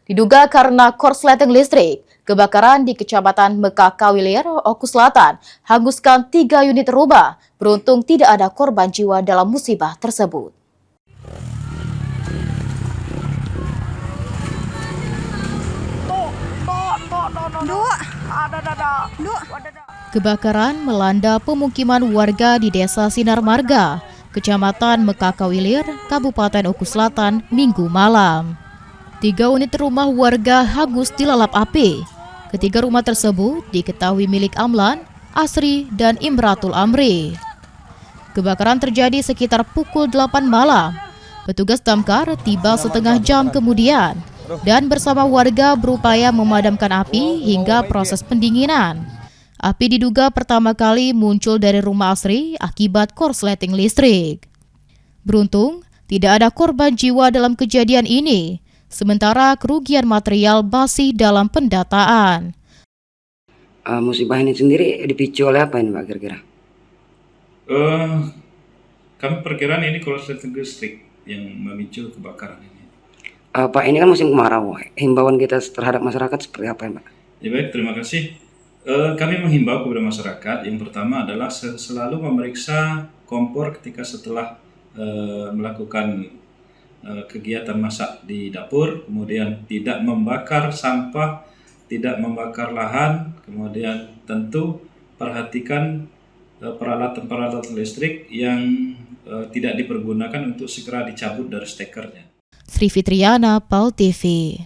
Diduga karena korsleting listrik, kebakaran di Kecamatan Mekah Kawilir, Oku Selatan, hanguskan 3 unit rumah. Beruntung tidak ada korban jiwa dalam musibah tersebut. Kebakaran melanda pemukiman warga di Desa Sinar Marga, Kecamatan Mekah Kawilir, Kabupaten Oku Selatan, Minggu malam. 3 unit rumah warga hangus dilalap api. Ketiga rumah tersebut diketahui milik Amlan, Asri, dan Imratul Amri. Kebakaran terjadi sekitar pukul 8 malam. Petugas damkar tiba setengah jam kemudian dan bersama warga berupaya memadamkan api hingga proses pendinginan. Api diduga pertama kali muncul dari rumah Asri akibat korsleting listrik. Beruntung, tidak ada korban jiwa dalam kejadian ini. Sementara kerugian material masih dalam pendataan. Musibah ini sendiri dipicu oleh apa ini Pak kira-kira? Kami perkiraan ini korsleting listrik yang memicu kebakaran ini. Pak, ini kan musim kemarau. Himbauan kita terhadap masyarakat seperti apa ya Pak? Ya baik, terima kasih. Kami menghimbau kepada masyarakat, yang pertama adalah selalu memeriksa kompor ketika setelah melakukan kegiatan masak di dapur, kemudian tidak membakar sampah, tidak membakar lahan, kemudian tentu perhatikan peralatan-peralatan listrik yang tidak dipergunakan untuk segera dicabut dari stekernya. Sri Fitriana, PAL TV.